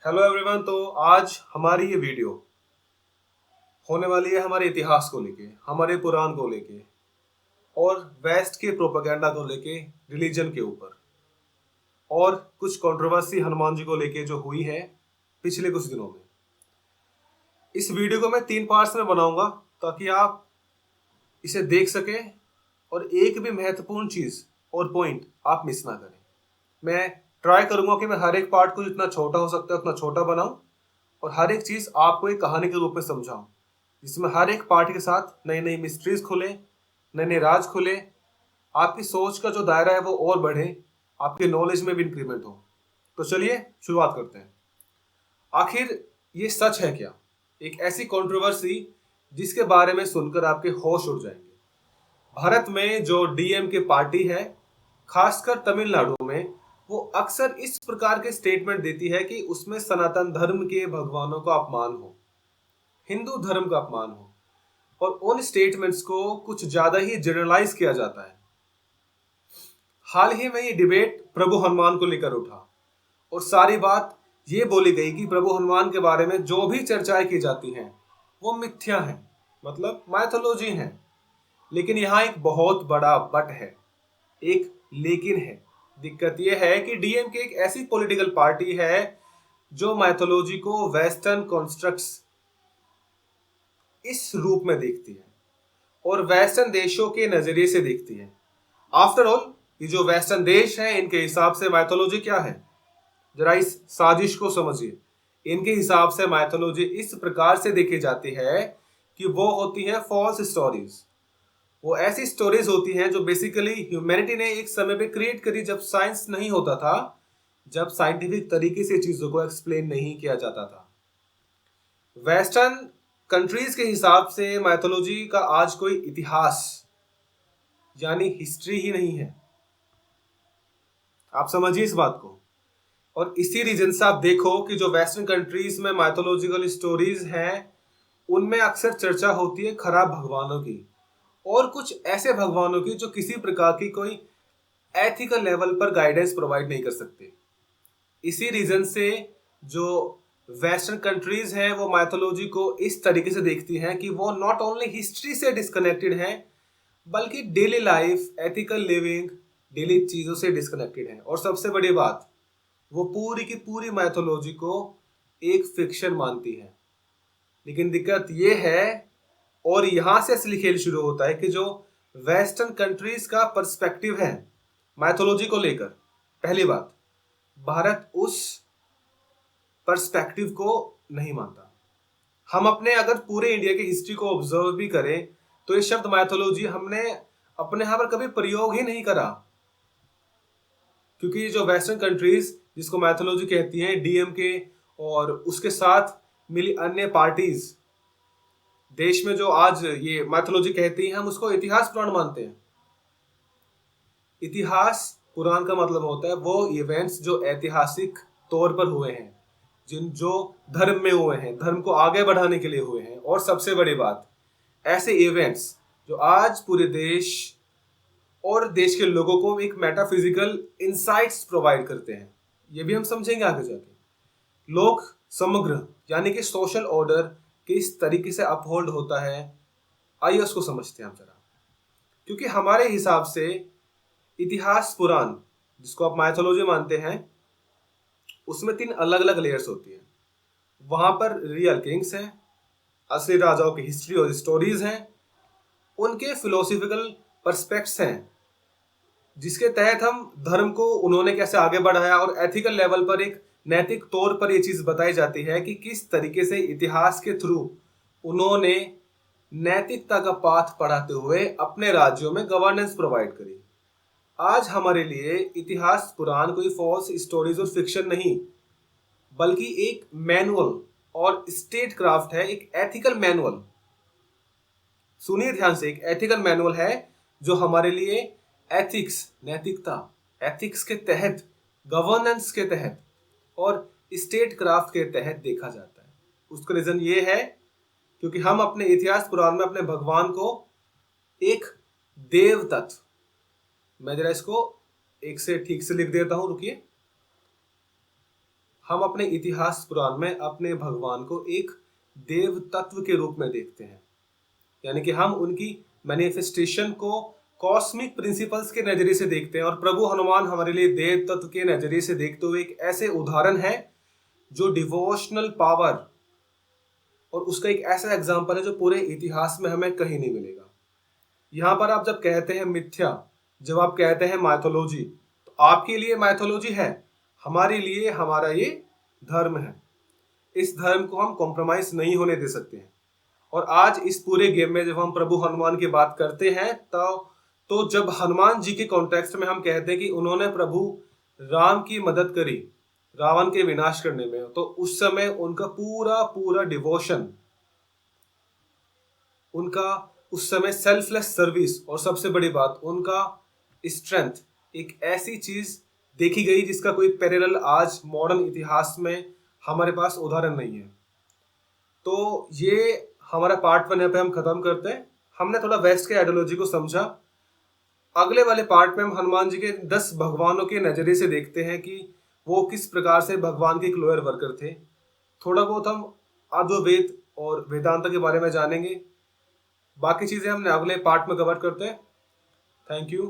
Hello everyone. तो आज हमारी ये वीडियो होने वाली है हमारे इतिहास को लेके, हमारे पुराण को लेके और वेस्ट के प्रोपेगेंडा को लेके, रिलीजन के ऊपर और कुछ कंट्रोवर्सी हनुमान जी को लेके जो हुई है पिछले कुछ दिनों में। इस वीडियो को मैं 3 पार्ट्स में बनाऊंगा ताकि आप इसे देख सकें और एक भी महत्वपूर्ण चीज और पॉइंट आप मिस ना करें। मैं ट्राई करूंगा कि मैं हर एक पार्ट को जितना छोटा हो सकता है उतना छोटा बनाऊं और हर एक चीज आपको एक कहानी के रूप में समझाऊं, जिसमें हर एक पार्ट के साथ नई नई मिस्ट्रीज खुले, नए नए राज खुले, आपकी सोच का जो दायरा है वो और बढ़े, आपके नॉलेज में भी इंक्रीमेंट हो। तो चलिए शुरुआत करते हैं। आखिर ये सच है क्या? एक ऐसी कंट्रोवर्सी जिसके बारे में सुनकर आपके होश उड़ जाएंगे। भारत में जो डीएमके पार्टी है, खासकर तमिलनाडु में, वो अक्सर इस प्रकार के स्टेटमेंट देती है कि उसमें सनातन धर्म के भगवानों का अपमान हो, हिंदू धर्म का अपमान हो, और उन स्टेटमेंट्स को कुछ ज्यादा ही जनरलाइज किया जाता है। हाल ही में ये डिबेट प्रभु हनुमान को लेकर उठा और सारी बात ये बोली गई कि प्रभु हनुमान के बारे में जो भी चर्चाएं की जाती हैं वो मिथ्या है, मतलब माइथोलॉजी है। लेकिन यहाँ एक बहुत बड़ा बट है, एक लेकिन है। दिक्कत यह है कि डीएमके एक ऐसी पॉलिटिकल पार्टी है जो माइथोलॉजी को वेस्टर्न कॉन्स्ट्रक्ट्स इस रूप में देखती है और वेस्टर्न देशों के नजरिए से देखती है। आफ्टर ऑल, ये जो वेस्टर्न देश है इनके हिसाब से माइथोलॉजी क्या है? जरा इस साजिश को समझिए। इनके हिसाब से माइथोलॉजी इस प्रकार से देखी जाती है कि वो होती है फॉल्स स्टोरीज। वो ऐसी स्टोरीज होती हैं जो बेसिकली ह्यूमैनिटी ने एक समय पे क्रिएट करी जब साइंस नहीं होता था, जब साइंटिफिक तरीके से चीजों को एक्सप्लेन नहीं किया जाता था। वेस्टर्न कंट्रीज के हिसाब से माइथोलॉजी का आज कोई इतिहास यानी हिस्ट्री ही नहीं है। आप समझिए इस बात को। और इसी रीजन से आप देखो कि जो वेस्टर्न कंट्रीज में माइथोलॉजिकल स्टोरीज हैं उनमें अक्सर चर्चा होती है खराब भगवानों की और कुछ ऐसे भगवानों की जो किसी प्रकार की कोई एथिकल लेवल पर गाइडेंस प्रोवाइड नहीं कर सकते। इसी रीजन से जो वेस्टर्न कंट्रीज हैं वो माइथोलॉजी को इस तरीके से देखती हैं कि वो नॉट ओनली हिस्ट्री से डिस्कनेक्टेड हैं बल्कि daily life, ethical living, daily चीजों से डिस्कनेक्टेड हैं। और सबसे बड़ी बात, वो पूरी की पूरी माइथोलॉजी को एक फिक्शन मानती है। लेकिन दिक्कत ये है, और यहां से असली खेल शुरू होता है, कि जो वेस्टर्न कंट्रीज का पर्सपेक्टिव है माइथोलॉजी को लेकर, पहली बात, भारत उस पर्सपेक्टिव को नहीं मानता। हम अपने अगर पूरे इंडिया की हिस्ट्री को ऑब्जर्व भी करें तो ये शब्द माइथोलॉजी हमने अपने यहां पर कभी प्रयोग ही नहीं करा, क्योंकि ये जो वेस्टर्न कंट्रीज जिसको मैथोलॉजी कहती हैं, डीएमके और उसके साथ मिली अन्य पार्टीज देश में जो आज ये मैथोलॉजी कहती हैं, हम उसको इतिहास पुराण मानते हैं। इतिहास पुराण का मतलब होता है वो इवेंट्स जो ऐतिहासिक तौर पर हुए हैं, जिन जो धर्म में हुए हैं, धर्म को आगे बढ़ाने के लिए हुए हैं। और सबसे बड़ी बात, ऐसे इवेंट्स जो आज पूरे देश और देश के लोगों को एक मेटाफिजिकल इंसाइट्स प्रोवाइड करते हैं। ये भी हम समझेंगे आगे जाके। लोक समग्र यानी कि सोशल ऑर्डर किस तरीके से अपहोल्ड होता है, आइए उसको समझते हैं हम जरा। क्योंकि हमारे हिसाब से इतिहास पुराण, जिसको आप माइथोलॉजी मानते हैं, उसमें 3 अलग अलग लेयर्स होती हैं। वहां पर रियल किंग्स हैं, असली राजाओं की हिस्ट्री और स्टोरीज हैं, उनके फिलोसफिकल पर्सपेक्ट्स हैं जिसके तहत हम धर्म को उन्होंने कैसे आगे बढ़ाया, और एथिकल लेवल पर एक नैतिक तौर पर यह चीज बताई जाती है कि किस तरीके से इतिहास के थ्रू उन्होंने नैतिकता का पाथ पढ़ाते हुए अपने राज्यों में गवर्नेंस प्रोवाइड करी। आज हमारे लिए इतिहास पुराण कोई फॉल्स स्टोरीज और फिक्शन नहीं, बल्कि एक मैनुअल और स्टेट क्राफ्ट है, एक एथिकल मैनुअल। सुनिए ध्यान से, एक एथिकल मैनुअल है जो हमारे लिए एथिक्स, नैतिकता, एथिक्स के तहत, गवर्नेंस के तहत और स्टेट क्राफ्ट के तहत देखा जाता है। उसका रीजन ये है क्योंकि हम अपने इतिहास पुराण में अपने भगवान को एक देव तत्व, मैं जरा इसको एक से ठीक से लिख देता हूं, रुकिए। हम अपने इतिहास पुराण में अपने भगवान को एक देव तत्व के रूप में देखते हैं, यानी कि हम उनकी मैनिफेस्टेशन को कॉस्मिक प्रिंसिपल्स के नजरिए से देखते हैं। और प्रभु हनुमान हमारे लिए देव तत्व के नजरिए से देखते हुए एक ऐसे उदाहरण है जो डिवोशनल पावर और उसका एक ऐसा एग्जाम्पल है जो पूरे इतिहास में हमें कहीं नहीं मिलेगा। यहाँ पर आप जब कहते हैं मिथ्या, जब आप कहते हैं माइथोलॉजी, तो आपके लिए माइथोलॉजी है, हमारे लिए हमारा ये धर्म है। इस धर्म को हम कॉम्प्रोमाइज नहीं होने दे सकते हैं। और आज इस पूरे गेम में जब हम प्रभु हनुमान की बात करते हैं तो जब हनुमान जी के कॉन्टेक्स्ट में हम कहते हैं कि उन्होंने प्रभु राम की मदद करी रावण के विनाश करने में, तो उस समय उनका पूरा पूरा डिवोशन, उनका उस समय सेल्फलेस सर्विस, और सबसे बड़ी बात उनका स्ट्रेंथ, एक ऐसी चीज देखी गई जिसका कोई पैरेलल आज मॉडर्न इतिहास में हमारे पास उदाहरण नहीं है। तो ये हमारा पार्ट 1 यहाँ पे हम खत्म करते हैं। हमने थोड़ा वेस्ट के आइडियोलॉजी को समझा। अगले वाले पार्ट में हम हनुमान जी के 10 भगवानों के नजरिए से देखते हैं कि वो किस प्रकार से भगवान के एक लोअर वर्कर थे। थोड़ा बहुत हम अद्वैत और वेदांत के बारे में जानेंगे। बाकी चीजें हमने अगले पार्ट में कवर करते हैं। Thank you.